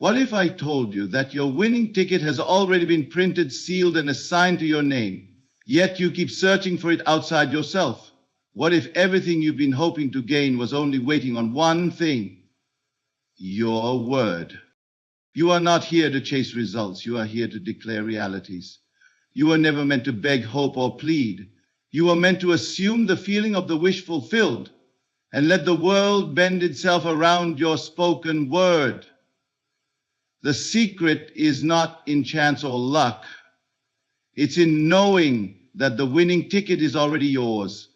What if I told you that your winning ticket has already been printed, sealed, and assigned to your name, yet you keep searching for it outside yourself? What if everything you've been hoping to gain was only waiting on one thing? Your word. You are not here to chase results. You are here to declare realities. You were never meant to beg, hope, or plead. You were meant to assume the feeling of the wish fulfilled and let the world bend itself around your spoken word. The secret is not in chance or luck. It's in knowing that the winning ticket is already yours.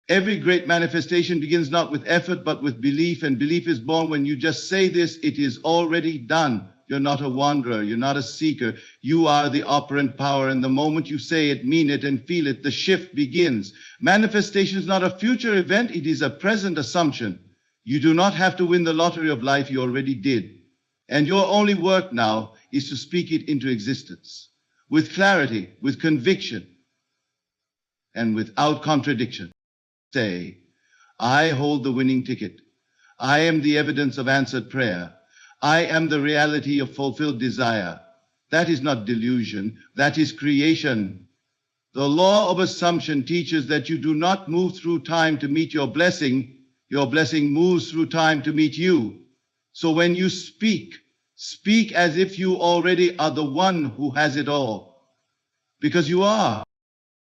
Every great manifestation begins not with effort, but with belief, and belief is born when you just say this: it is already done. You're not a wanderer. You're not a seeker. You are the operant power, and the moment you say it, mean it, and feel it, the shift begins. Manifestation is not a future event. It is a present assumption. You do not have to win the lottery of life. You already did. And your only work now is to speak it into existence with clarity, with conviction, and without contradiction. Say, I hold the winning ticket. I am the evidence of answered prayer. I am the reality of fulfilled desire. That is not delusion. That is creation. The law of assumption teaches that you do not move through time to meet your blessing. Your blessing moves through time to meet you. So when you speak, speak as if you already are the one who has it all. Because you are.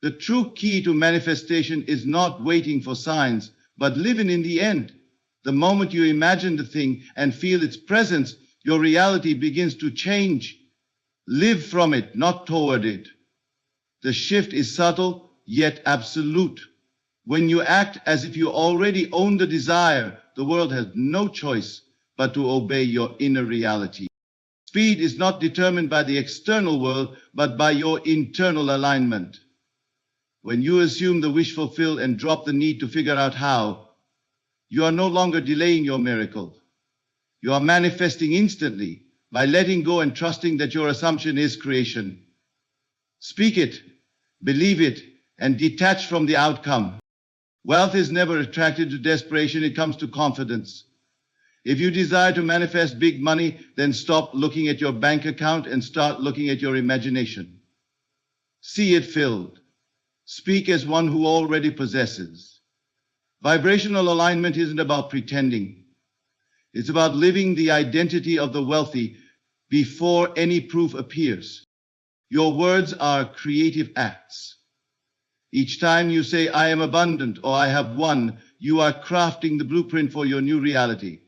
The true key to manifestation is not waiting for signs, but living in the end. The moment you imagine the thing and feel its presence, your reality begins to change. Live from it, not toward it. The shift is subtle, yet absolute. When you act as if you already own the desire, the world has no choice but to obey your inner reality. Speed is not determined by the external world, but by your internal alignment. When you assume the wish fulfilled and drop the need to figure out how, you are no longer delaying your miracle. You are manifesting instantly by letting go and trusting that your assumption is creation. Speak it, believe it, and detach from the outcome. Wealth is never attracted to desperation. It comes to confidence. If you desire to manifest big money, then stop looking at your bank account and start looking at your imagination. See it filled. Speak as one who already possesses. Vibrational alignment isn't about pretending. It's about living the identity of the wealthy before any proof appears. Your words are creative acts. Each time you say, I am abundant, or I have won, you are crafting the blueprint for your new reality.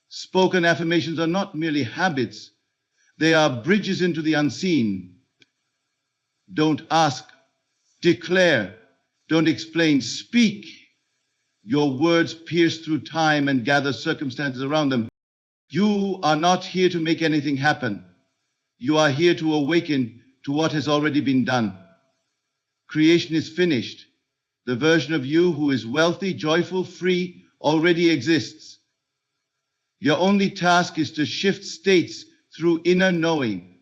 Spoken affirmations are not merely habits. They are bridges into the unseen. Don't ask, declare. Don't explain, speak. Your words pierce through time and gather circumstances around them. You are not here to make anything happen. You are here to awaken to what has already been done. Creation is finished. The version of you who is wealthy, joyful, free, already exists. Your only task is to shift states through inner knowing.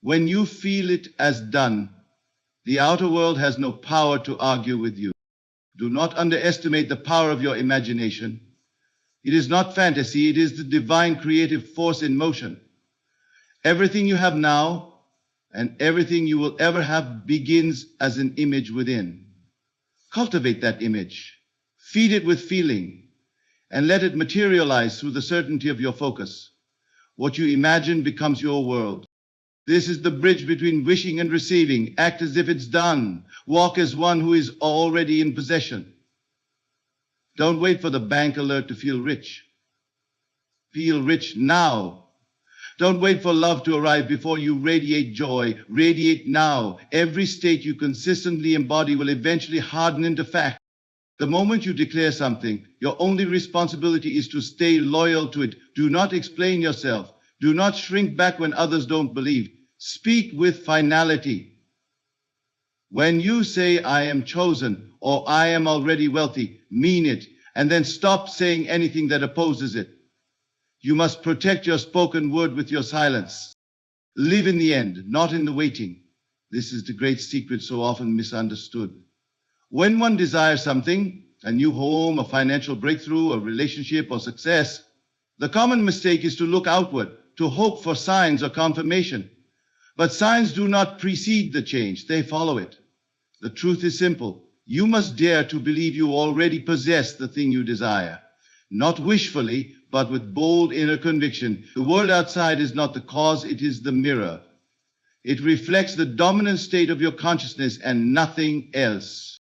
When you feel it as done, the outer world has no power to argue with you. Do not underestimate the power of your imagination. It is not fantasy, it is the divine creative force in motion. Everything you have now and everything you will ever have begins as an image within. Cultivate that image. Feed it with feeling. And let it materialize through the certainty of your focus. What you imagine becomes your world. This is the bridge between wishing and receiving. Act as if it's done. Walk as one who is already in possession. Don't wait for the bank alert to feel rich. Feel rich now. Don't wait for love to arrive before you radiate joy. Radiate now. Every state you consistently embody will eventually harden into fact. The moment you declare something, your only responsibility is to stay loyal to it. Do not explain yourself. Do not shrink back when others don't believe. Speak with finality. When you say, I am chosen, or I am already wealthy, mean it, and then stop saying anything that opposes it. You must protect your spoken word with your silence. Live in the end, not in the waiting. This is the great secret so often misunderstood. When one desires something, a new home, a financial breakthrough, a relationship, or success, The common mistake is to look outward, to hope for signs or confirmation. But signs do not precede the change, they follow it. The truth is simple. You must dare to believe you already possess the thing you desire. Not wishfully, but with bold inner conviction. The world outside is not the cause, it is the mirror. It reflects the dominant state of your consciousness and nothing else.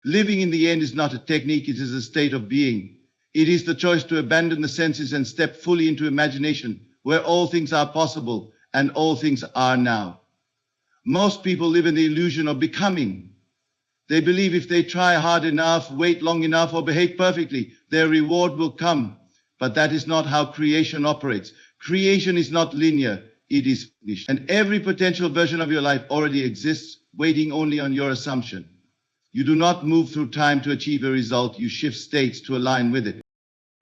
Living in the end is not a technique, it is a state of being. It is the choice to abandon the senses and step fully into imagination, where all things are possible and all things are now. Most people live in the illusion of becoming. They believe if they try hard enough, wait long enough, or behave perfectly, their reward will come. But that is not how creation operates. Creation is not linear, it is finished. And every potential version of your life already exists, waiting only on your assumption. You do not move through time to achieve a result, you shift states to align with it.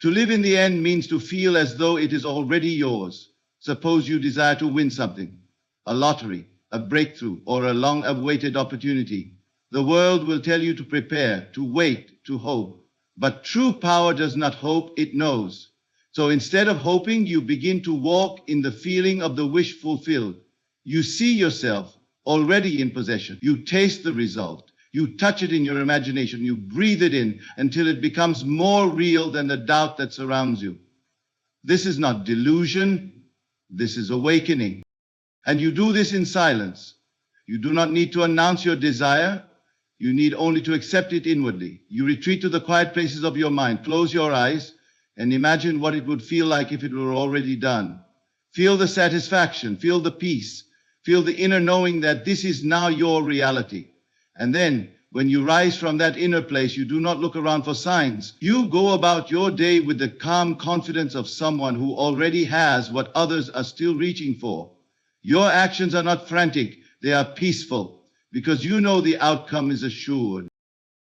To live in the end means to feel as though it is already yours. Suppose you desire to win something, a lottery, a breakthrough, or a long-awaited opportunity. The world will tell you to prepare, to wait, to hope. But true power does not hope, it knows. So instead of hoping, you begin to walk in the feeling of the wish fulfilled. You see yourself already in possession. You taste the result. You touch it in your imagination. You breathe it in until it becomes more real than the doubt that surrounds you. This is not delusion. This is awakening. And you do this in silence. You do not need to announce your desire. You need only to accept it inwardly. You retreat to the quiet places of your mind. Close your eyes and imagine what it would feel like if it were already done. Feel the satisfaction. Feel the peace. Feel the inner knowing that this is now your reality. And then, when you rise from that inner place, you do not look around for signs. You go about your day with the calm confidence of someone who already has what others are still reaching for. Your actions are not frantic, they are peaceful, because you know the outcome is assured.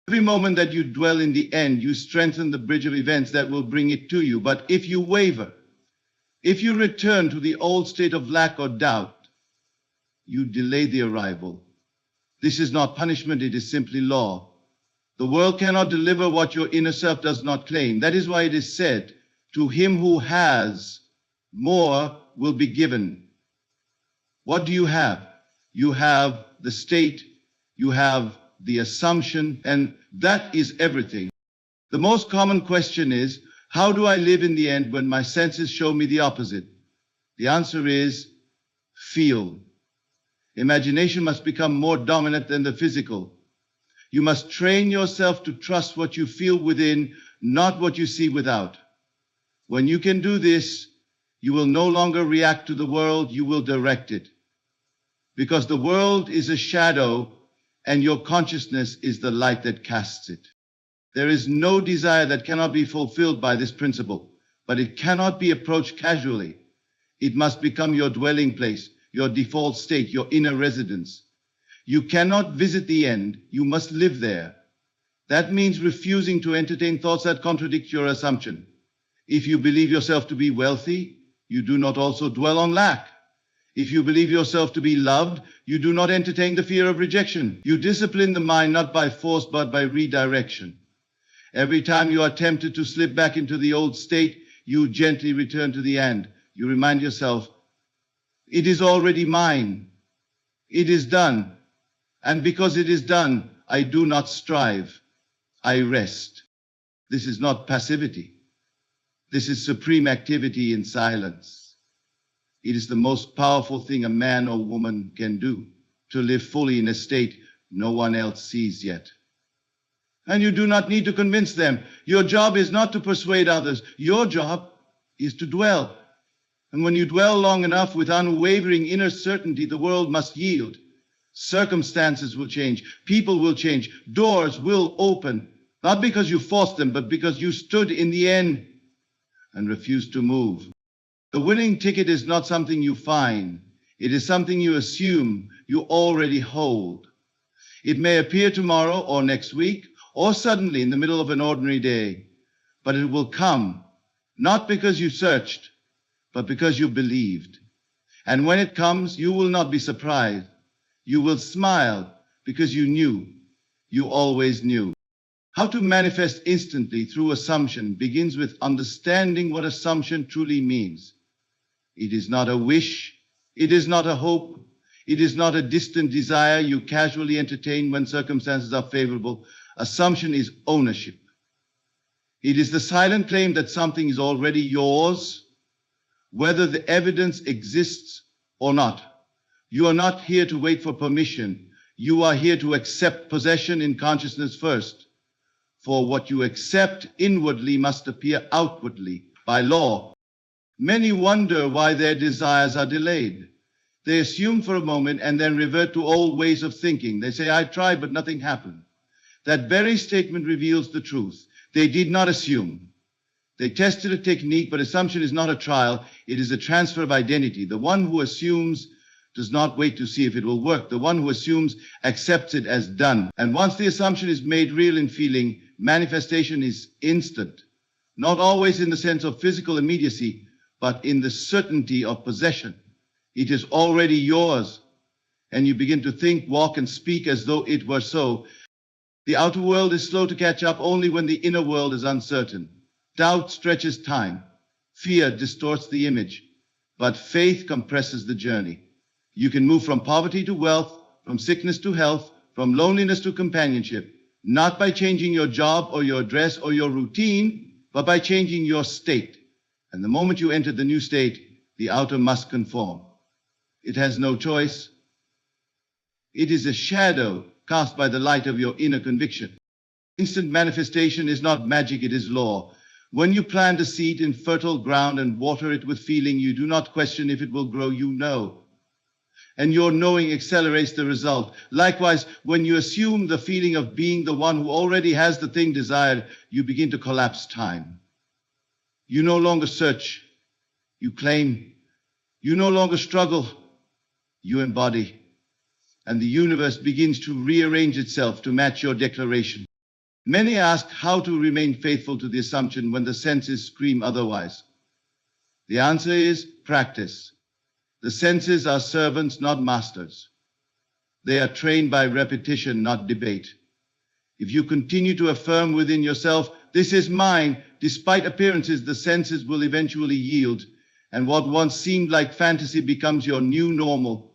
Every moment that you dwell in the end, you strengthen the bridge of events that will bring it to you. But if you waver, if you return to the old state of lack or doubt, you delay the arrival. This is not punishment, it is simply law. The world cannot deliver what your inner self does not claim. That is why it is said, to him who has, more will be given. What do you have? You have the state, you have the assumption, and that is everything. The most common question is, how do I live in the end when my senses show me the opposite? The answer is, feel. Imagination must become more dominant than the physical. You must train yourself to trust what you feel within, not what you see without. When you can do this, you will no longer react to the world, you will direct it. Because the world is a shadow and your consciousness is the light that casts it. There is no desire that cannot be fulfilled by this principle, but it cannot be approached casually. It must become your dwelling place, your default state, your inner residence. You cannot visit the end, you must live there. That means refusing to entertain thoughts that contradict your assumption. If you believe yourself to be wealthy, you do not also dwell on lack. If you believe yourself to be loved, you do not entertain the fear of rejection. You discipline the mind not by force but by redirection. Every time you are tempted to slip back into the old state, you gently return to the end. You remind yourself, it is already mine. It is done. And because it is done, I do not strive. I rest. This is not passivity. This is supreme activity in silence. It is the most powerful thing a man or woman can do, to live fully in a state no one else sees yet. And you do not need to convince them. Your job is not to persuade others. Your job is to dwell. And when you dwell long enough with unwavering inner certainty, the world must yield. Circumstances will change. People will change. Doors will open. Not because you forced them, but because you stood in the end and refused to move. The winning ticket is not something you find. It is something you assume you already hold. It may appear tomorrow or next week or suddenly in the middle of an ordinary day, but it will come, not because you searched, but because you believed. And when it comes, you will not be surprised. You will smile because you knew. You always knew. How to manifest instantly through assumption begins with understanding what assumption truly means. It is not a wish. It is not a hope. It is not a distant desire you casually entertain when circumstances are favorable. Assumption is ownership. It is the silent claim that something is already yours, whether the evidence exists or not. You are not here to wait for permission. You are here to accept possession in consciousness first. For what you accept inwardly must appear outwardly by law. Many wonder why their desires are delayed. They assume for a moment and then revert to old ways of thinking. They say, I tried, but nothing happened. That very statement reveals the truth. They did not assume. They tested a technique, but assumption is not a trial. It is a transfer of identity. The one who assumes does not wait to see if it will work. The one who assumes accepts it as done. And once the assumption is made real in feeling, manifestation is instant. Not always in the sense of physical immediacy, but in the certainty of possession. It is already yours. And you begin to think, walk, and speak as though it were so. The outer world is slow to catch up only when the inner world is uncertain. Doubt stretches time. Fear distorts the image. But faith compresses the journey. You can move from poverty to wealth, from sickness to health, from loneliness to companionship, not by changing your job or your dress or your routine, but by changing your state. And the moment you enter the new state, the outer must conform. It has no choice. It is a shadow cast by the light of your inner conviction. Instant manifestation is not magic, it is law. When you plant a seed in fertile ground and water it with feeling, you do not question if it will grow, you know. And your knowing accelerates the result. Likewise, when you assume the feeling of being the one who already has the thing desired, you begin to collapse time. You no longer search, you claim. You no longer struggle, you embody. And the universe begins to rearrange itself to match your declaration. Many ask how to remain faithful to the assumption when the senses scream otherwise. The answer is practice. The senses are servants, not masters. They are trained by repetition, not debate. If you continue to affirm within yourself, this is mine, despite appearances, the senses will eventually yield, and what once seemed like fantasy becomes your new normal.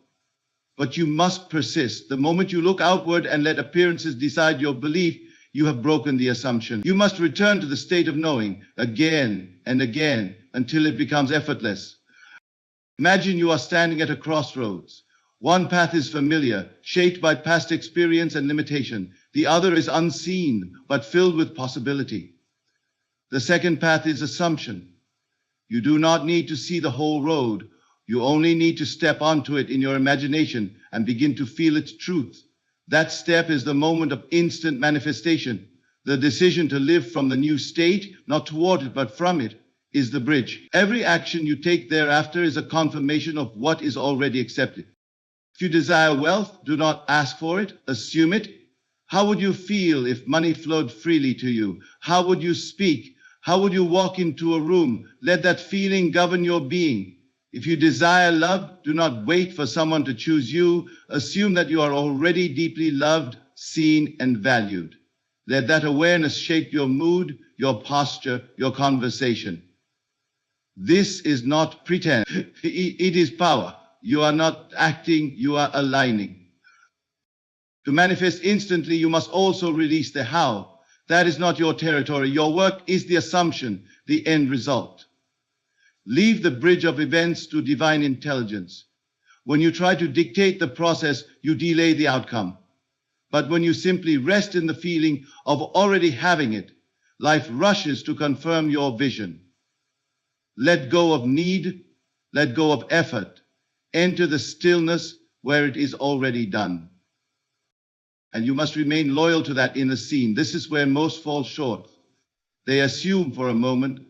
But you must persist. The moment you look outward and let appearances decide your belief, you have broken the assumption. You must return to the state of knowing again and again until it becomes effortless. Imagine you are standing at a crossroads. One path is familiar, shaped by past experience and limitation. The other is unseen, but filled with possibility. The second path is assumption. You do not need to see the whole road. You only need to step onto it in your imagination and begin to feel its truth. That step is the moment of instant manifestation. The decision to live from the new state, not toward it, but from it, is the bridge. Every action you take thereafter is a confirmation of what is already accepted. If you desire wealth, do not ask for it, assume it. How would you feel if money flowed freely to you? How would you speak? How would you walk into a room? Let that feeling govern your being. If you desire love, do not wait for someone to choose you. Assume that you are already deeply loved, seen, and valued. Let that awareness shape your mood, your posture, your conversation. This is not pretend. It is power. You are not acting, you are aligning. To manifest instantly, you must also release the how. That is not your territory. Your work is the assumption, the end result. Leave the bridge of events to divine intelligence. When you try to dictate the process, you delay the outcome. But when you simply rest in the feeling of already having it, life rushes to confirm your vision. Let go of need, let go of effort. Enter the stillness where it is already done. And you must remain loyal to that inner scene. This is where most fall short. They assume for a moment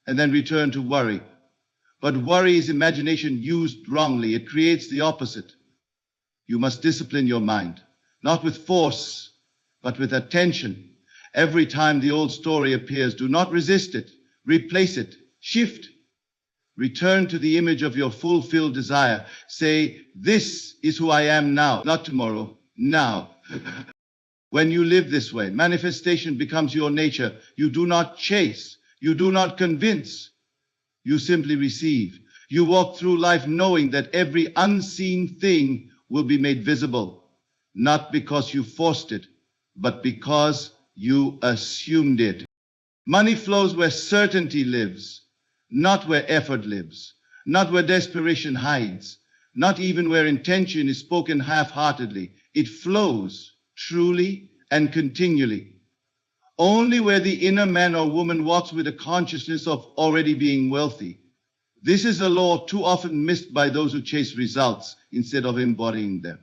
and then return to worry. But worry is imagination used wrongly. It creates the opposite. You must discipline your mind, not with force, but with attention. Every time the old story appears, do not resist it. Replace it. Shift. Return to the image of your fulfilled desire. Say, this is who I am now, not tomorrow, now. When you live this way, manifestation becomes your nature. You do not chase. You do not convince. You simply receive. You walk through life knowing that every unseen thing will be made visible, not because you forced it, but because you assumed it. Money flows where certainty lives, not where effort lives, not where desperation hides, not even where intention is spoken half-heartedly. It flows truly and continually. Only where the inner man or woman walks with a consciousness of already being wealthy. This is a law too often missed by those who chase results instead of embodying them.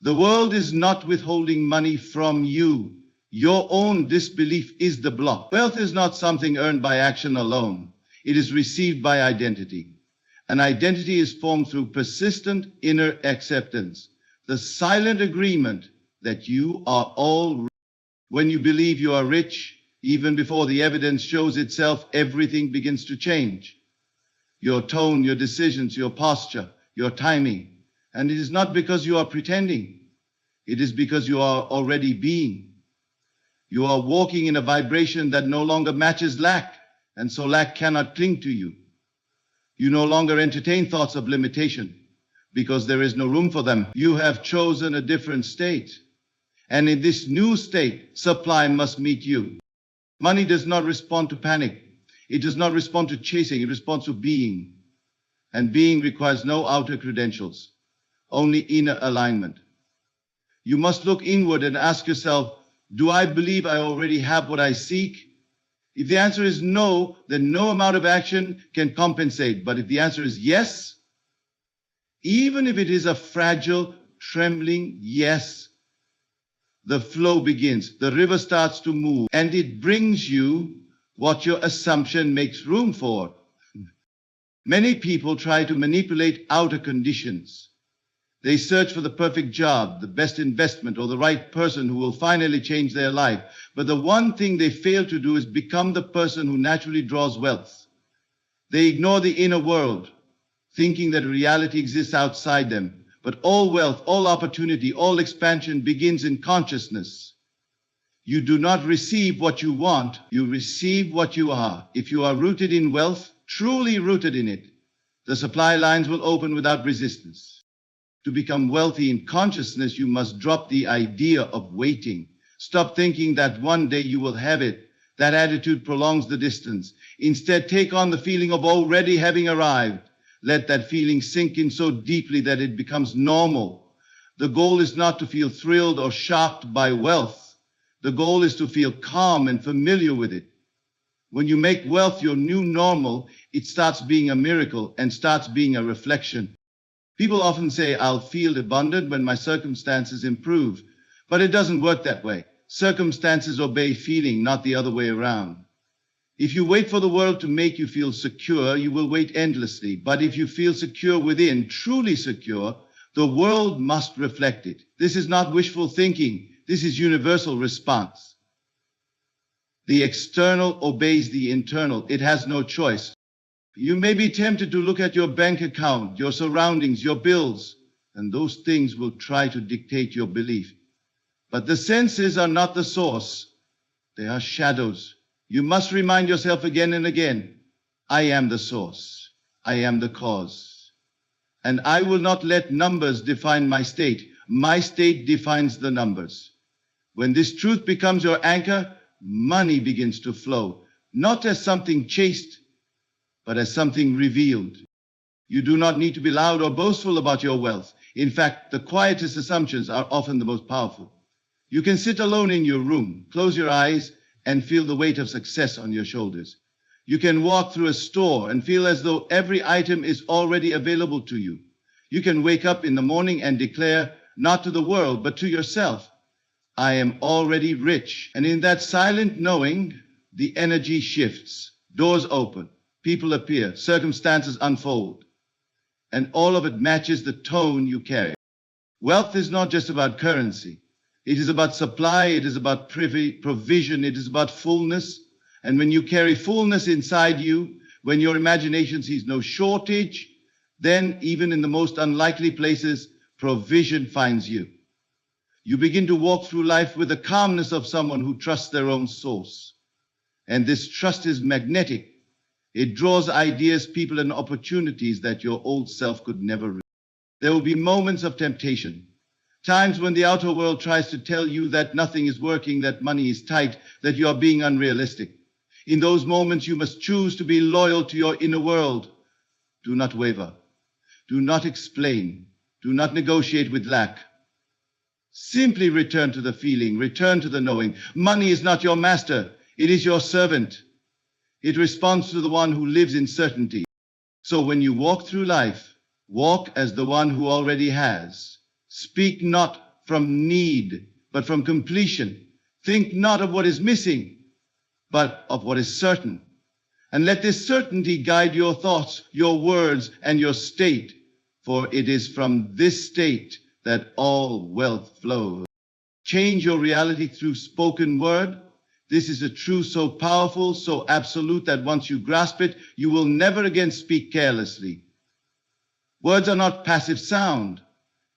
The world is not withholding money from you. Your own disbelief is the block. Wealth is not something earned by action alone. It is received by identity. An identity is formed through persistent inner acceptance, the silent agreement that you are all rich. When you believe you are rich, even before the evidence shows itself, everything begins to change. Your tone, your decisions, your posture, your timing. And it is not because you are pretending. It is because you are already being. You are walking in a vibration that no longer matches lack, and so lack cannot cling to you. You no longer entertain thoughts of limitation because there is no room for them. You have chosen a different state. And in this new state, supply must meet you. Money does not respond to panic. It does not respond to chasing. It responds to being. And being requires no outer credentials, only inner alignment. You must look inward and ask yourself, do I believe I already have what I seek? If the answer is no, then no amount of action can compensate. But if the answer is yes, even if it is a fragile, trembling yes, the flow begins. The river starts to move, and it brings you what your assumption makes room for. Many people try to manipulate outer conditions. They search for the perfect job, the best investment, or the right person who will finally change their life. But the one thing they fail to do is become the person who naturally draws wealth. They ignore the inner world, thinking that reality exists outside them. But all wealth, all opportunity, all expansion begins in consciousness. You do not receive what you want, you receive what you are. If you are rooted in wealth, truly rooted in it, the supply lines will open without resistance. To become wealthy in consciousness, you must drop the idea of waiting. Stop thinking that one day you will have it. That attitude prolongs the distance. Instead, take on the feeling of already having arrived. Let that feeling sink in so deeply that it becomes normal. The goal is not to feel thrilled or shocked by wealth. The goal is to feel calm and familiar with it. When you make wealth your new normal, it starts being a miracle and starts being a reflection. People often say, I'll feel abundant when my circumstances improve. But it doesn't work that way. Circumstances obey feeling, not the other way around. If you wait for the world to make you feel secure, you will wait endlessly. But if you feel secure within, truly secure, the world must reflect it. This is not wishful thinking. This is universal response. The external obeys the internal. It has no choice. You may be tempted to look at your bank account, your surroundings, your bills, and those things will try to dictate your belief. But the senses are not the source. They are shadows. You must remind yourself again and again, I am the source. I am the cause. And I will not let numbers define my state. My state defines the numbers. When this truth becomes your anchor, money begins to flow, not as something chased, but as something revealed. You do not need to be loud or boastful about your wealth. In fact, the quietest assumptions are often the most powerful. You can sit alone in your room, close your eyes, and feel the weight of success on your shoulders. You can walk through a store and feel as though every item is already available to you. You can wake up in the morning and declare, not to the world, but to yourself, I am already rich. And in that silent knowing, the energy shifts, doors open, people appear, circumstances unfold, and all of it matches the tone you carry. Wealth is not just about currency. It is about supply, it is about provision, it is about fullness. And when you carry fullness inside you, when your imagination sees no shortage, then even in the most unlikely places, provision finds you. You begin to walk through life with the calmness of someone who trusts their own source. And this trust is magnetic. It draws ideas, people, and opportunities that your old self could never reach. There will be moments of temptation, times when the outer world tries to tell you that nothing is working, that money is tight, that you are being unrealistic. In those moments, you must choose to be loyal to your inner world. Do not waver. Do not explain. Do not negotiate with lack. Simply return to the feeling, return to the knowing. Money is not your master. It is your servant. It responds to the one who lives in certainty. So when you walk through life, walk as the one who already has. Speak not from need, but from completion. Think not of what is missing, but of what is certain. And let this certainty guide your thoughts, your words, and your state, for it is from this state that all wealth flows. Change your reality through spoken word. This is a truth so powerful, so absolute that once you grasp it, you will never again speak carelessly. Words are not passive sound.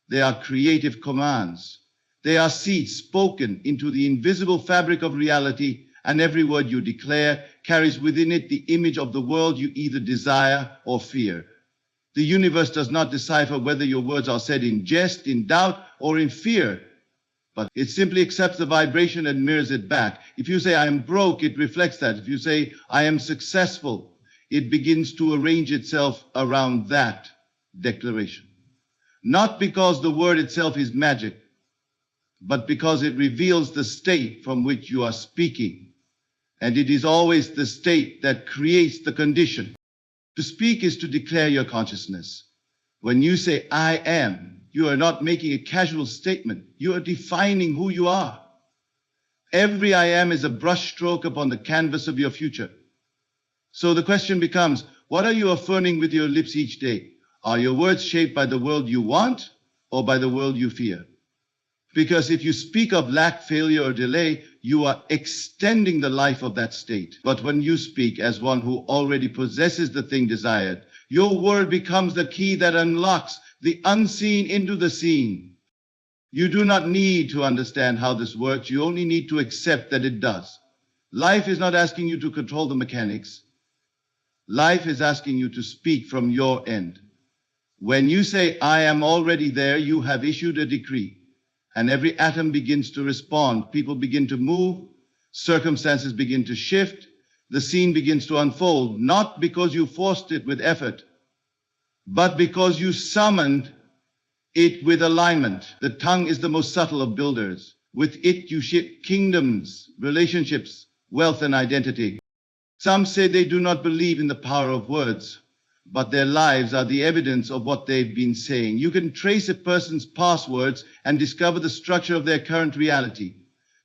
They are creative commands. They are seeds spoken into the invisible fabric of reality, and every word you declare carries within it the image of the world you either desire or fear. The universe does not decipher whether your words are said in jest, in doubt, or in fear, but it simply accepts the vibration and mirrors it back. If you say, I am broke, it reflects that. If you say, I am successful, it begins to arrange itself around that declaration. Not because the word itself is magic, but because it reveals the state from which you are speaking. And it is always the state that creates the condition. To speak is to declare your consciousness. When you say, I am, you are not making a casual statement. You are defining who you are. Every I am is a brushstroke upon the canvas of your future. So the question becomes, what are you affirming with your lips each day? Are your words shaped by the world you want or by the world you fear? Because if you speak of lack, failure, or delay, you are extending the life of that state. But when you speak as one who already possesses the thing desired, your word becomes the key that unlocks the unseen into the seen. You do not need to understand how this works. You only need to accept that it does. Life is not asking you to control the mechanics. Life is asking you to speak from your end. When you say, I am already there, you have issued a decree. And every atom begins to respond. People begin to move. Circumstances begin to shift. The scene begins to unfold, not because you forced it with effort, but because you summoned it with alignment. The tongue is the most subtle of builders. With it you shape kingdoms, relationships, wealth, and identity. Some say they do not believe in the power of words, but their lives are the evidence of what they've been saying. You can trace a person's past words and discover the structure of their current reality,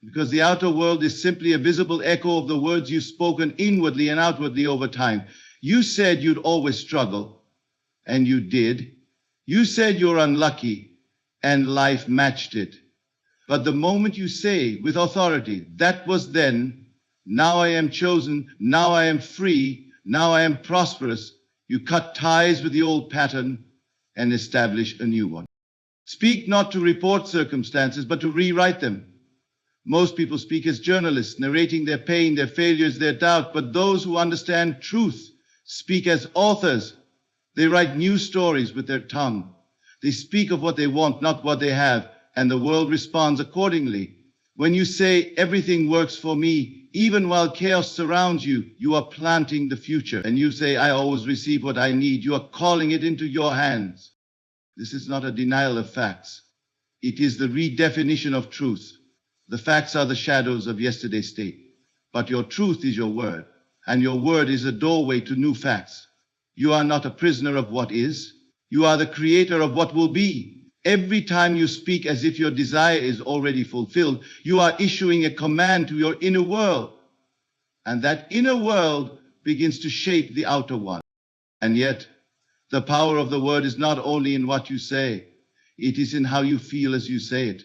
because the outer world is simply a visible echo of the words you've spoken inwardly and outwardly over time. You said you'd always struggle, and you did. You said you're unlucky, and life matched it. But the moment you say with authority, that was then, now I am chosen, now I am free, now I am prosperous, you cut ties with the old pattern and establish a new one. Speak not to report circumstances, but to rewrite them. Most people speak as journalists, narrating their pain, their failures, their doubt, but those who understand truth speak as authors. They write new stories with their tongue. They speak of what they want, not what they have, and the world responds accordingly. When you say, everything works for me, even while chaos surrounds you, you are planting the future. And you say, I always receive what I need. You are calling it into your hands. This is not a denial of facts. It is the redefinition of truth. The facts are the shadows of yesterday's state. But your truth is your word. And your word is a doorway to new facts. You are not a prisoner of what is. You are the creator of what will be. Every time you speak as if your desire is already fulfilled, you are issuing a command to your inner world. And that inner world begins to shape the outer one. And yet, the power of the word is not only in what you say, it is in how you feel as you say it.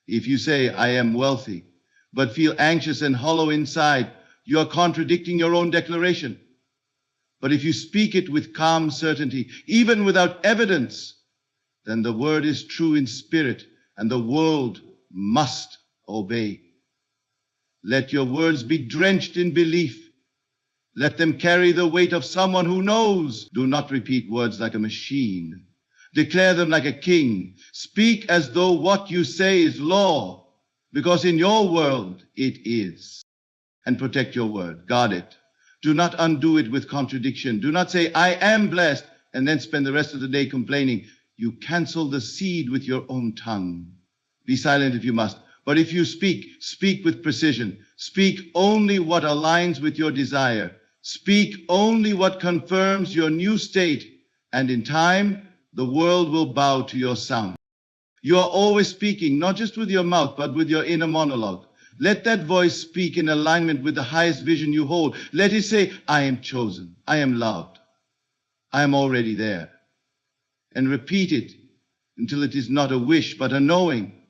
If you say, I am wealthy, but feel anxious and hollow inside, you are contradicting your own declaration. But if you speak it with calm certainty, even without evidence, then the word is true in spirit, and the world must obey. Let your words be drenched in belief. Let them carry the weight of someone who knows. Do not repeat words like a machine. Declare them like a king. Speak as though what you say is law, because in your world it is. And protect your word. Guard it. Do not undo it with contradiction. Do not say, I am blessed, and then spend the rest of the day complaining. You cancel the seed with your own tongue. Be silent if you must. But if you speak, speak with precision. Speak only what aligns with your desire. Speak only what confirms your new state. And in time, the world will bow to your sound. You are always speaking, not just with your mouth, but with your inner monologue. Let that voice speak in alignment with the highest vision you hold. Let it say, I am chosen. I am loved. I am already there. And repeat it until it is not a wish, but a knowing.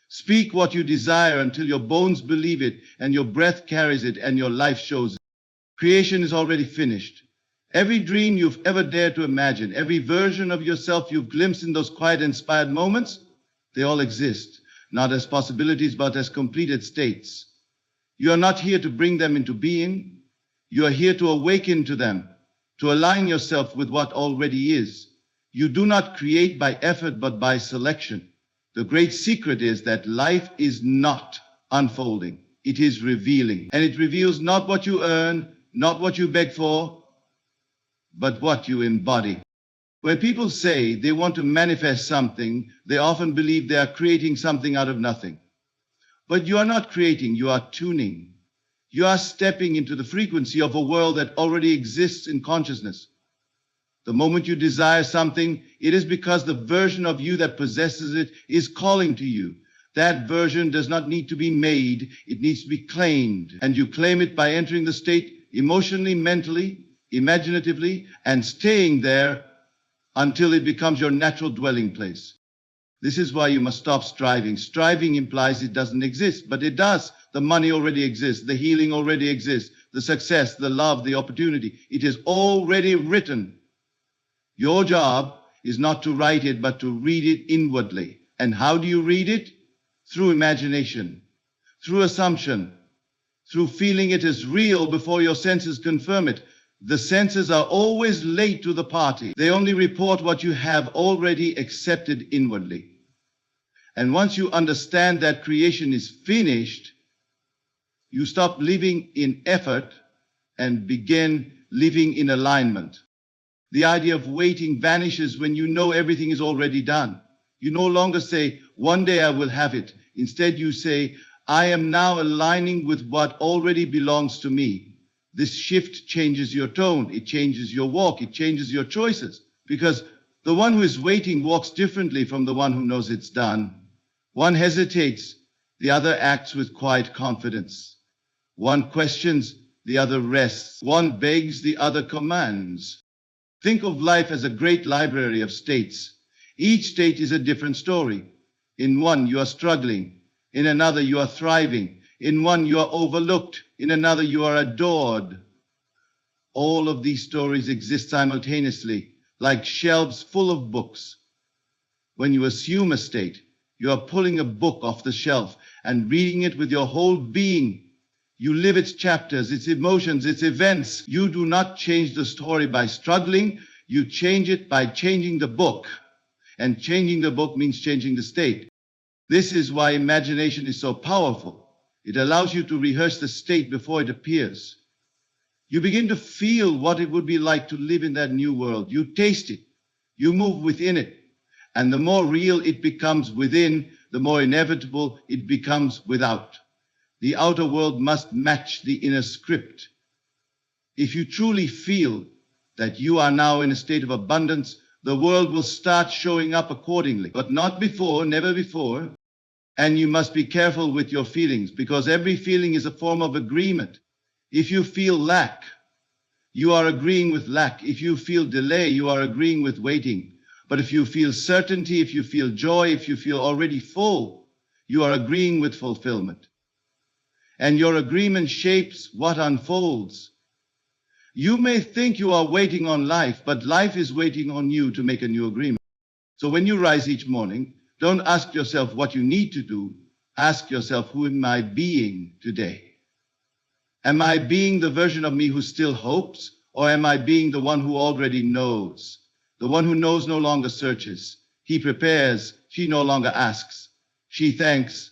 Speak what you desire until your bones believe it, and your breath carries it, and your life shows it. Creation is already finished. Every dream you've ever dared to imagine, every version of yourself you've glimpsed in those quiet, inspired moments, they all exist. Not as possibilities, but as completed states. You are not here to bring them into being. You are here to awaken to them, to align yourself with what already is. You do not create by effort, but by selection. The great secret is that life is not unfolding. It is revealing. And it reveals not what you earn, not what you beg for, but what you embody. When people say they want to manifest something, they often believe they are creating something out of nothing. But you are not creating, you are tuning. You are stepping into the frequency of a world that already exists in consciousness. The moment you desire something, it is because the version of you that possesses it is calling to you. That version does not need to be made, it needs to be claimed. And you claim it by entering the state emotionally, mentally, imaginatively, and staying there until it becomes your natural dwelling place. This is why you must stop striving. Striving implies it doesn't exist, but it does. The money already exists. The healing already exists. The success, the love, the opportunity. It is already written. Your job is not to write it, but to read it inwardly. And how do you read it? Through imagination, through assumption, through feeling it as real before your senses confirm it. The senses are always late to the party. They only report what you have already accepted inwardly. And once you understand that creation is finished, you stop living in effort and begin living in alignment. The idea of waiting vanishes when you know everything is already done. You no longer say, one day I will have it. Instead, you say, I am now aligning with what already belongs to me. This shift changes your tone, it changes your walk, it changes your choices. Because the one who is waiting walks differently from the one who knows it's done. One hesitates, the other acts with quiet confidence. One questions, the other rests. One begs, the other commands. Think of life as a great library of states. Each state is a different story. In one, you are struggling. In another, you are thriving. In one, you are overlooked. In another, you are adored. All of these stories exist simultaneously, like shelves full of books. When you assume a state, you are pulling a book off the shelf and reading it with your whole being. You live its chapters, its emotions, its events. You do not change the story by struggling. You change it by changing the book. And changing the book means changing the state. This is why imagination is so powerful. It allows you to rehearse the state before it appears. You begin to feel what it would be like to live in that new world. You taste it. You move within it. And the more real it becomes within, the more inevitable it becomes without. The outer world must match the inner script. If you truly feel that you are now in a state of abundance, the world will start showing up accordingly. But not before, never before. And you must be careful with your feelings, because every feeling is a form of agreement. If you feel lack, you are agreeing with lack. If you feel delay, you are agreeing with waiting. But if you feel certainty, if you feel joy, if you feel already full, you are agreeing with fulfillment. And your agreement shapes what unfolds. You may think you are waiting on life, but life is waiting on you to make a new agreement. So when you rise each morning, Don't ask yourself what you need to do. Ask yourself, who am I being today? Am I being the version of me who still hopes? Or am I being the one who already knows? The one who knows no longer searches. He prepares. She no longer asks. She thanks.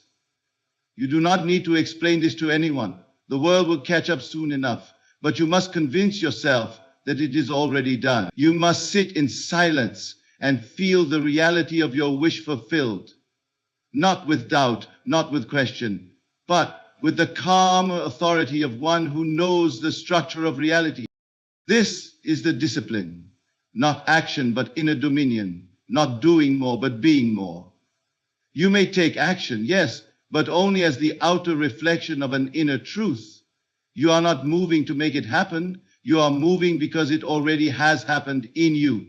You do not need to explain this to anyone. The world will catch up soon enough. But you must convince yourself that it is already done. You must sit in silence and feel the reality of your wish fulfilled. Not with doubt, not with question, but with the calm authority of one who knows the structure of reality. This is the discipline. Not action, but inner dominion. Not doing more, but being more. You may take action, yes, but only as the outer reflection of an inner truth. You are not moving to make it happen. You are moving because it already has happened in you.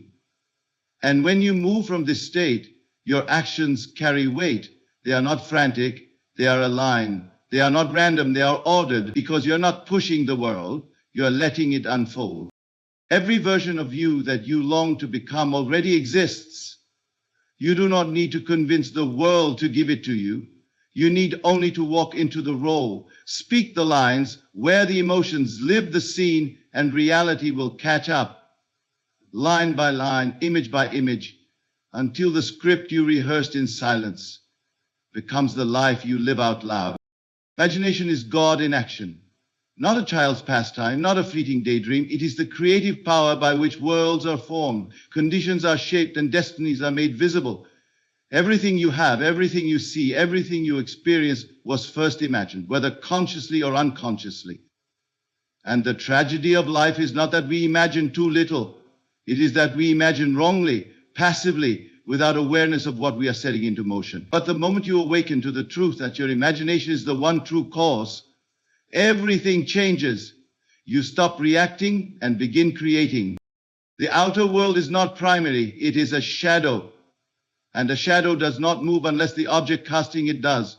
And when you move from this state, your actions carry weight. They are not frantic. They are aligned. They are not random. They are ordered because you're not pushing the world. You're letting it unfold. Every version of you that you long to become already exists. You do not need to convince the world to give it to you. You need only to walk into the role, speak the lines, wear the emotions, live the scene, and reality will catch up. Line by line, image by image, until the script you rehearsed in silence becomes the life you live out loud. Imagination is God in action. Not a child's pastime, not a fleeting daydream. It is the creative power by which worlds are formed, conditions are shaped, and destinies are made visible. Everything you have, everything you see, everything you experience was first imagined, whether consciously or unconsciously. And the tragedy of life is not that we imagine too little. It is that we imagine wrongly, passively, without awareness of what we are setting into motion. But the moment you awaken to the truth that your imagination is the one true cause, everything changes. You stop reacting and begin creating. The outer world is not primary, it is a shadow. And a shadow does not move unless the object casting it does.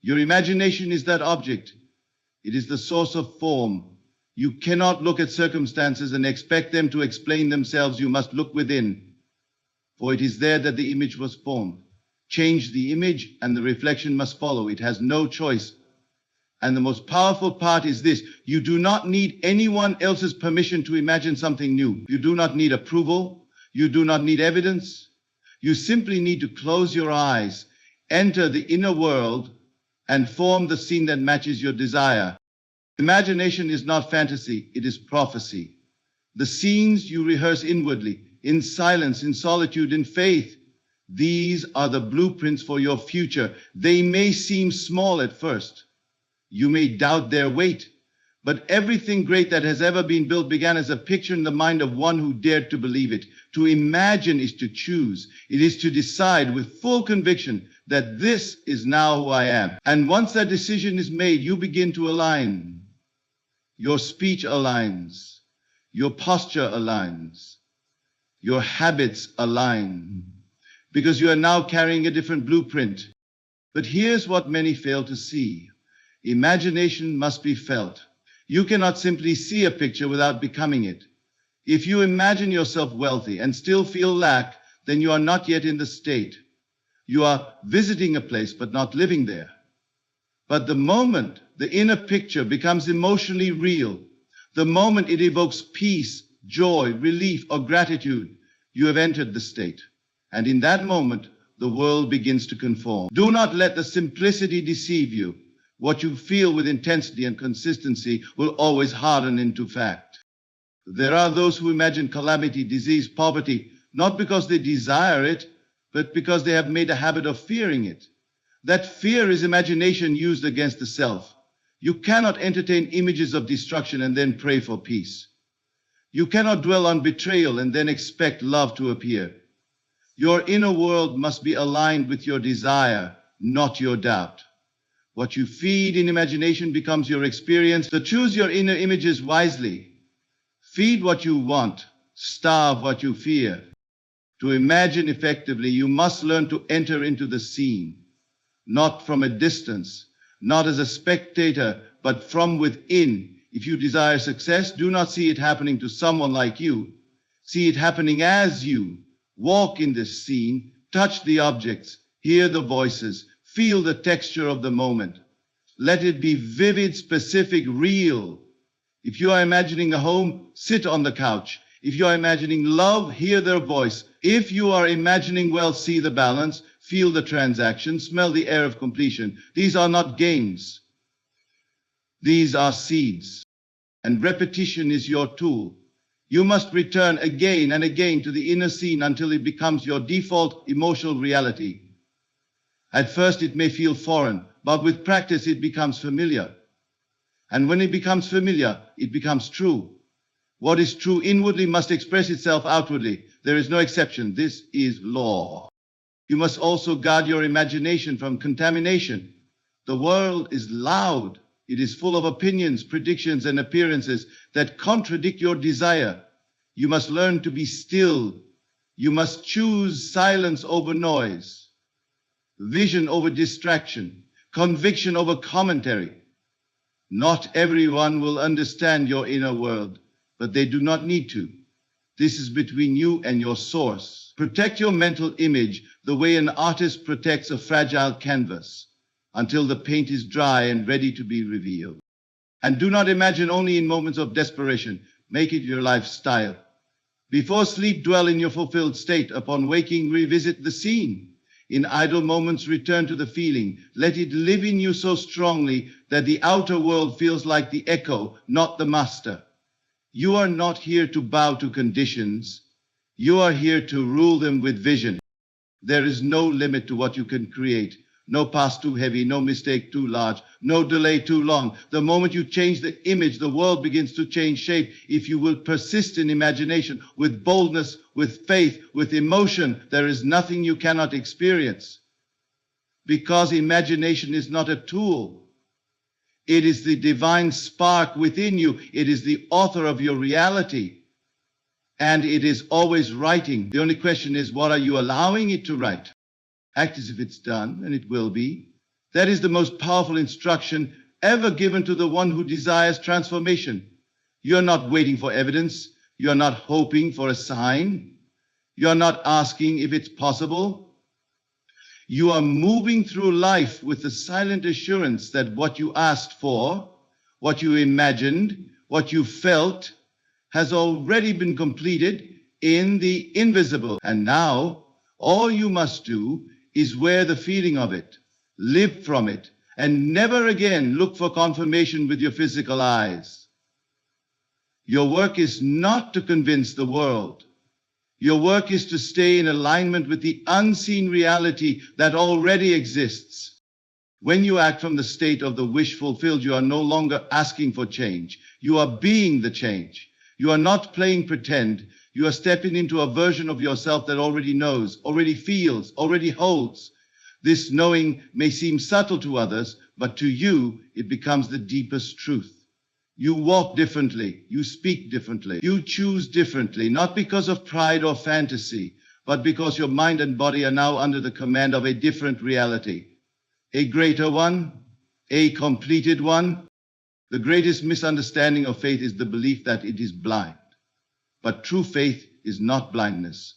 Your imagination is that object. It is the source of form. You cannot look at circumstances and expect them to explain themselves. You must look within. For it is there that the image was formed. Change the image and the reflection must follow. It has no choice. And the most powerful part is this. You do not need anyone else's permission to imagine something new. You do not need approval. You do not need evidence. You simply need to close your eyes, enter the inner world, and form the scene that matches your desire. Imagination is not fantasy, it is prophecy. The scenes you rehearse inwardly, in silence, in solitude, in faith, these are the blueprints for your future. They may seem small at first. You may doubt their weight, but everything great that has ever been built began as a picture in the mind of one who dared to believe it. To imagine is to choose. It is to decide with full conviction that this is now who I am. And once that decision is made, you begin to align. Your speech aligns. Your posture aligns. Your habits align. Because you are now carrying a different blueprint. But here's what many fail to see. Imagination must be felt. You cannot simply see a picture without becoming it. If you imagine yourself wealthy and still feel lack, then you are not yet in the state. You are visiting a place but not living there. But the moment the inner picture becomes emotionally real, the moment it evokes peace, joy, relief, or gratitude, you have entered the state. And in that moment, the world begins to conform. Do not let the simplicity deceive you. What you feel with intensity and consistency will always harden into fact. There are those who imagine calamity, disease, poverty, not because they desire it, but because they have made a habit of fearing it. That fear is imagination used against the self. You cannot entertain images of destruction and then pray for peace. You cannot dwell on betrayal and then expect love to appear. Your inner world must be aligned with your desire, not your doubt. What you feed in imagination becomes your experience. So choose your inner images wisely. Feed what you want. Starve what you fear. To imagine effectively, you must learn to enter into the scene, not from a distance, not as a spectator, but from within. If you desire success, do not see it happening to someone like you. See it happening as you. Walk in this scene, touch the objects, Hear the voices. Feel the texture of the moment. Let it be vivid, specific, real. If you are imagining a home, sit on the couch. If you are imagining love, hear their voice. If you are imagining wealth, see the balance, feel the transaction, smell the air of completion. These are not games. These are seeds. And repetition is your tool. You must return again and again to the inner scene until it becomes your default emotional reality. At first it may feel foreign, but with practice it becomes familiar. And when it becomes familiar, it becomes true. What is true inwardly must express itself outwardly. There is no exception. This is law. You must also guard your imagination from contamination. The world is loud. It is full of opinions, predictions, and appearances that contradict your desire. You must learn to be still. You must choose silence over noise, vision over distraction, conviction over commentary. Not everyone will understand your inner world, but they do not need to. This is between you and your source. Protect your mental image the way an artist protects a fragile canvas until the paint is dry and ready to be revealed. And do not imagine only in moments of desperation. Make it your lifestyle. Before sleep, dwell in your fulfilled state. Upon waking, revisit the scene. In idle moments, return to the feeling. Let it live in you so strongly that the outer world feels like the echo, not the master. You are not here to bow to conditions. You are here to rule them with vision. There is no limit to what you can create. No past too heavy, no mistake too large, no delay too long. The moment you change the image, the world begins to change shape. If you will persist in imagination, with boldness, with faith, with emotion, there is nothing you cannot experience. Because imagination is not a tool. It is the divine spark within you. It is the author of your reality. And it is always writing. The only question is, what are you allowing it to write? Act as if it's done, and it will be. That is the most powerful instruction ever given to the one who desires transformation. You're not waiting for evidence. You're not hoping for a sign. You're not asking if it's possible. You are moving through life with the silent assurance that what you asked for, what you imagined, what you felt, has already been completed in the invisible. And now, all you must do is wear the feeling of it, live from it, and never again look for confirmation with your physical eyes. Your work is not to convince the world. Your work is to stay in alignment with the unseen reality that already exists. When you act from the state of the wish fulfilled, you are no longer asking for change. You are being the change. You are not playing pretend. You are stepping into a version of yourself that already knows, already feels, already holds. This knowing may seem subtle to others, but to you, it becomes the deepest truth. You walk differently. You speak differently. You choose differently, not because of pride or fantasy, but because your mind and body are now under the command of a different reality. A greater one, a completed one. The greatest misunderstanding of faith is the belief that it is blind. But true faith is not blindness.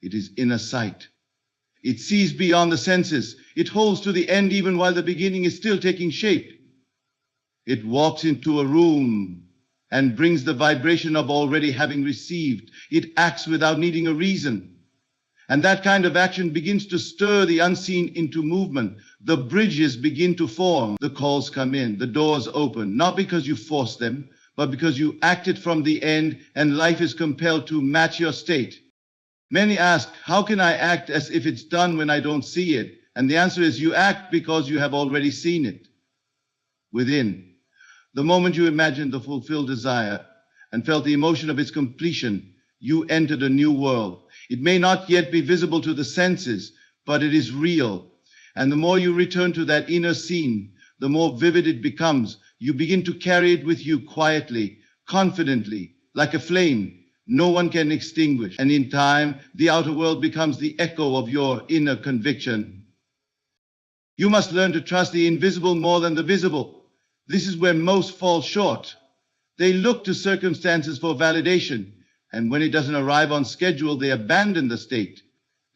It is inner sight. It sees beyond the senses. It holds to the end even while the beginning is still taking shape. It walks into a room and brings the vibration of already having received. It acts without needing a reason. And that kind of action begins to stir the unseen into movement. The bridges begin to form. The calls come in. The doors open. Not because you force them, but because you acted from the end and life is compelled to match your state. Many ask, how can I act as if it's done when I don't see it? And the answer is, you act because you have already seen it within. The moment you imagined the fulfilled desire and felt the emotion of its completion, you entered a new world. It may not yet be visible to the senses, but it is real. And the more you return to that inner scene, the more vivid it becomes. You begin to carry it with you quietly, confidently, like a flame no one can extinguish. And in time, the outer world becomes the echo of your inner conviction. You must learn to trust the invisible more than the visible. This is where most fall short. They look to circumstances for validation, and when it doesn't arrive on schedule, they abandon the state.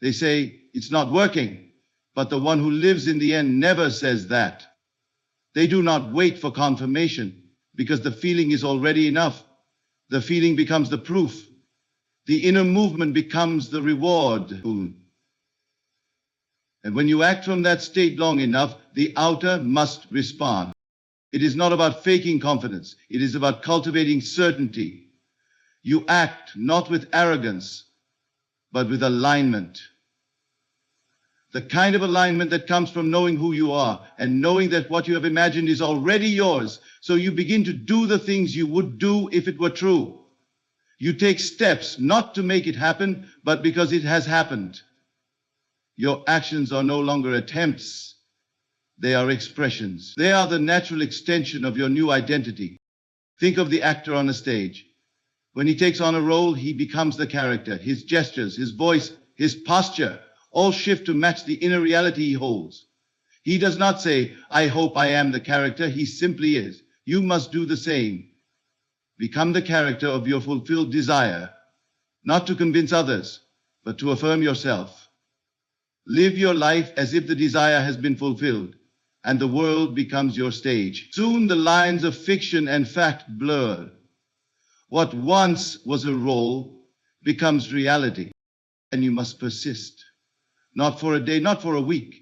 They say, it's not working. But the one who lives in the end never says that. They do not wait for confirmation, because the feeling is already enough. The feeling becomes the proof. The inner movement becomes the reward. And when you act from that state long enough, the outer must respond. It is not about faking confidence. It is about cultivating certainty. You act not with arrogance, but with alignment. The kind of alignment that comes from knowing who you are and knowing that what you have imagined is already yours. So you begin to do the things you would do if it were true. You take steps not to make it happen, but because it has happened. Your actions are no longer attempts. They are expressions. They are the natural extension of your new identity. Think of the actor on a stage. When he takes on a role, he becomes the character. His gestures, his voice, his posture all shift to match the inner reality he holds. He does not say, I hope I am the character. He simply is. You must do the same. Become the character of your fulfilled desire, not to convince others, but to affirm yourself. Live your life as if the desire has been fulfilled, and the world becomes your stage. Soon the lines of fiction and fact blur. What once was a role becomes reality, and you must persist. Not for a day, not for a week,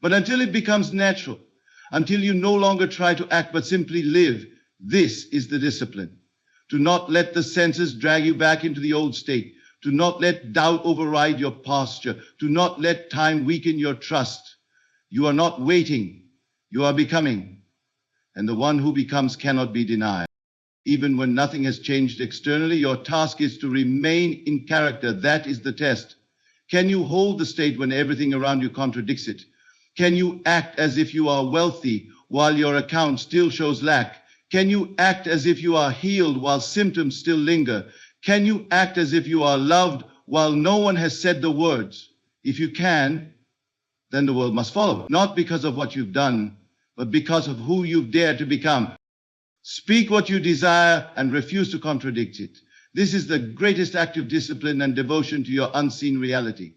but until it becomes natural, until you no longer try to act, but simply live. This is the discipline. To not let the senses drag you back into the old state. To not let doubt override your posture. To not let time weaken your trust. You are not waiting. You are becoming. And the one who becomes cannot be denied. Even when nothing has changed externally, your task is to remain in character. That is the test. Can you hold the state when everything around you contradicts it? Can you act as if you are wealthy while your account still shows lack? Can you act as if you are healed while symptoms still linger? Can you act as if you are loved while no one has said the words? If you can, then the world must follow. Not because of what you've done, but because of who you've dared to become. Speak what you desire and refuse to contradict it. This is the greatest act of discipline and devotion to your unseen reality.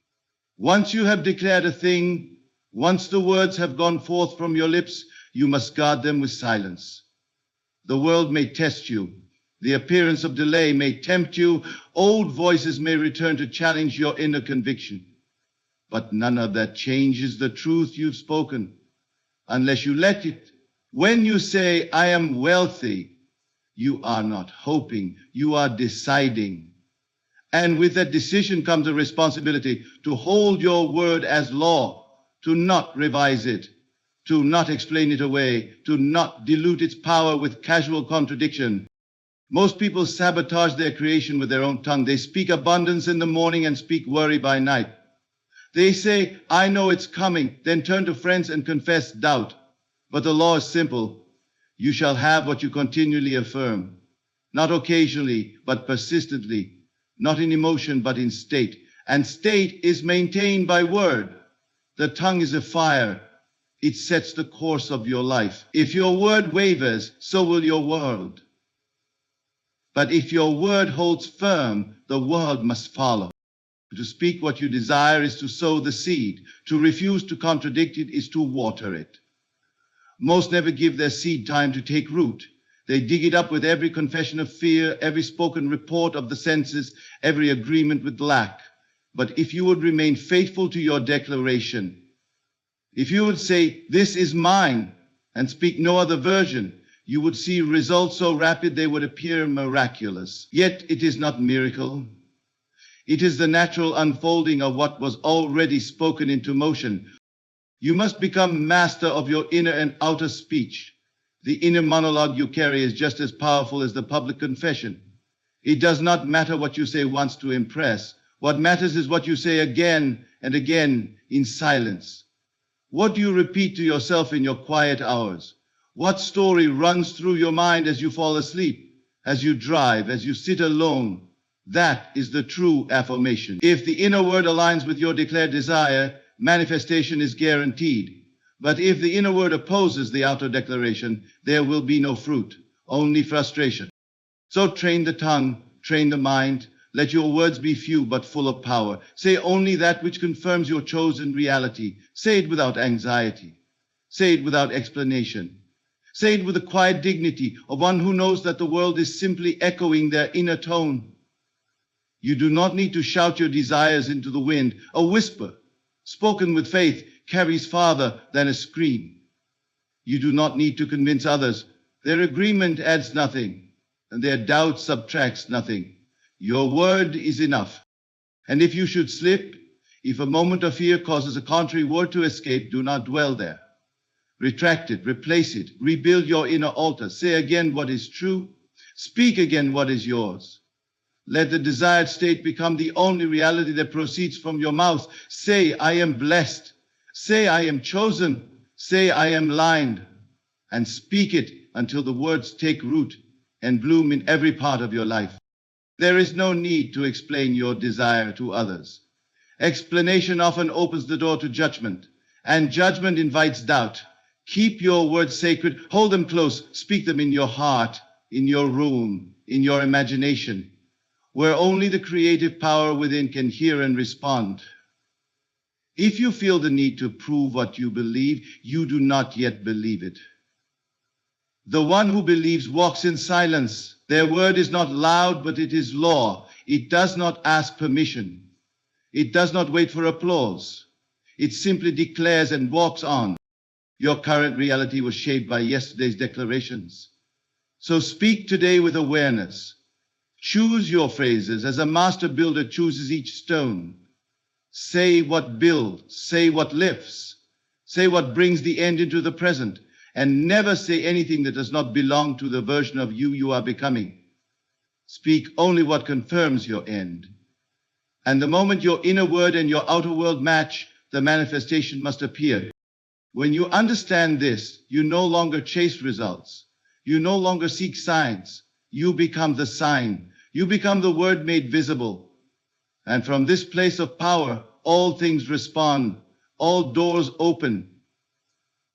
Once you have declared a thing, once the words have gone forth from your lips, you must guard them with silence. The world may test you. The appearance of delay may tempt you. Old voices may return to challenge your inner conviction. But none of that changes the truth you've spoken, unless you let it. When you say, I am wealthy, you are not hoping, you are deciding. And with that decision comes a responsibility to hold your word as law, to not revise it, to not explain it away, to not dilute its power with casual contradiction. Most people sabotage their creation with their own tongue. They speak abundance in the morning and speak worry by night. They say, I know it's coming, then turn to friends and confess doubt. But the law is simple. You shall have what you continually affirm, not occasionally, but persistently, not in emotion, but in state. And state is maintained by word. The tongue is a fire. It sets the course of your life. If your word wavers, so will your world. But if your word holds firm, the world must follow. To speak what you desire is to sow the seed. To refuse to contradict it is to water it. Most never give their seed time to take root. They dig it up with every confession of fear, every spoken report of the senses, every agreement with lack. But if you would remain faithful to your declaration, if you would say, this is mine, and speak no other version, you would see results so rapid they would appear miraculous. Yet it is not miracle. It is the natural unfolding of what was already spoken into motion. You must become master of your inner and outer speech. The inner monologue you carry is just as powerful as the public confession. It does not matter what you say once to impress. What matters is what you say again and again in silence. What do you repeat to yourself in your quiet hours? What story runs through your mind as you fall asleep, as you drive, as you sit alone? That is the true affirmation. If the inner word aligns with your declared desire, manifestation is guaranteed. But if the inner word opposes the outer declaration, there will be no fruit, only frustration. So train the tongue, train the mind. Let your words be few but full of power. Say only that which confirms your chosen reality. Say it without anxiety. Say it without explanation. Say it with the quiet dignity of one who knows that the world is simply echoing their inner tone. You do not need to shout your desires into the wind. A whisper, spoken with faith, carries farther than a scream. You do not need to convince others. Their agreement adds nothing, and their doubt subtracts nothing. Your word is enough. And if you should slip, if a moment of fear causes a contrary word to escape, do not dwell there. Retract it, replace it, rebuild your inner altar. Say again what is true. Speak again what is yours. Let the desired state become the only reality that proceeds from your mouth. Say, I am blessed. Say, I am chosen. Say, I am lined. And speak it until the words take root and bloom in every part of your life. There is no need to explain your desire to others. Explanation often opens the door to judgment, and judgment invites doubt. Keep your words sacred, hold them close, speak them in your heart, in your room, in your imagination, where only the creative power within can hear and respond. If you feel the need to prove what you believe, you do not yet believe it. The one who believes walks in silence. Their word is not loud, but it is law. It does not ask permission. It does not wait for applause. It simply declares and walks on. Your current reality was shaped by yesterday's declarations. So speak today with awareness. Choose your phrases as a master builder chooses each stone. Say what builds, say what lifts, say what brings the end into the present, and never say anything that does not belong to the version of you are becoming. Speak only what confirms your end. And the moment your inner word and your outer world match, the manifestation must appear. When you understand this, you no longer chase results. You no longer seek signs. You become the sign. You become the word made visible. And from this place of power, all things respond. All doors open.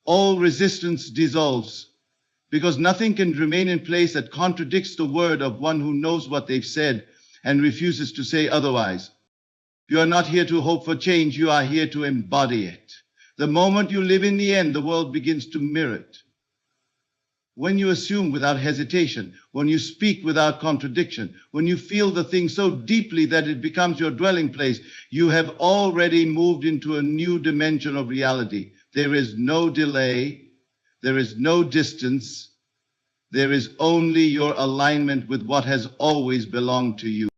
All resistance dissolves. Because nothing can remain in place that contradicts the word of one who knows what they've said and refuses to say otherwise. You are not here to hope for change. You are here to embody it. The moment you live in the end, the world begins to mirror it. When you assume without hesitation, when you speak without contradiction, when you feel the thing so deeply that it becomes your dwelling place, you have already moved into a new dimension of reality. There is no delay. There is no distance. There is only your alignment with what has always belonged to you.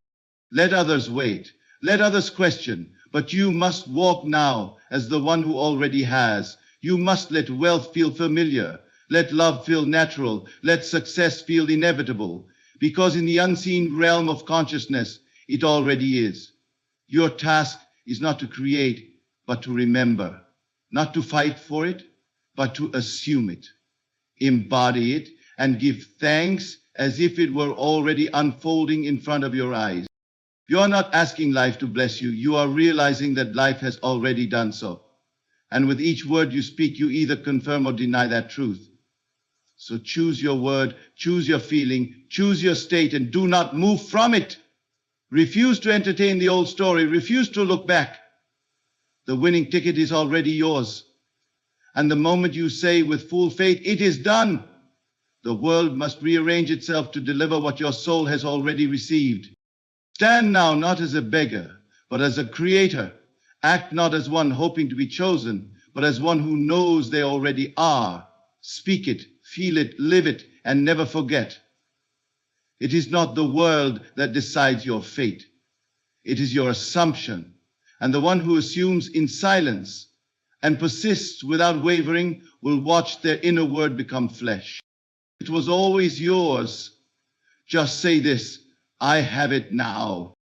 Let others wait. Let others question. But you must walk now as the one who already has. You must let wealth feel familiar. Let love feel natural. Let success feel inevitable. Because in the unseen realm of consciousness, it already is. Your task is not to create, but to remember. Not to fight for it, but to assume it. Embody it and give thanks as if it were already unfolding in front of your eyes. You are not asking life to bless you. You are realizing that life has already done so. And with each word you speak, you either confirm or deny that truth. So choose your word, choose your feeling, choose your state, and do not move from it. Refuse to entertain the old story. Refuse to look back. The winning ticket is already yours. And the moment you say with full faith, it is done, the world must rearrange itself to deliver what your soul has already received. Stand now not as a beggar, but as a creator. Act not as one hoping to be chosen, but as one who knows they already are. Speak it, feel it, live it, and never forget. It is not the world that decides your fate. It is your assumption. And the one who assumes in silence and persists without wavering will watch their inner word become flesh. It was always yours. Just say this, I have it now.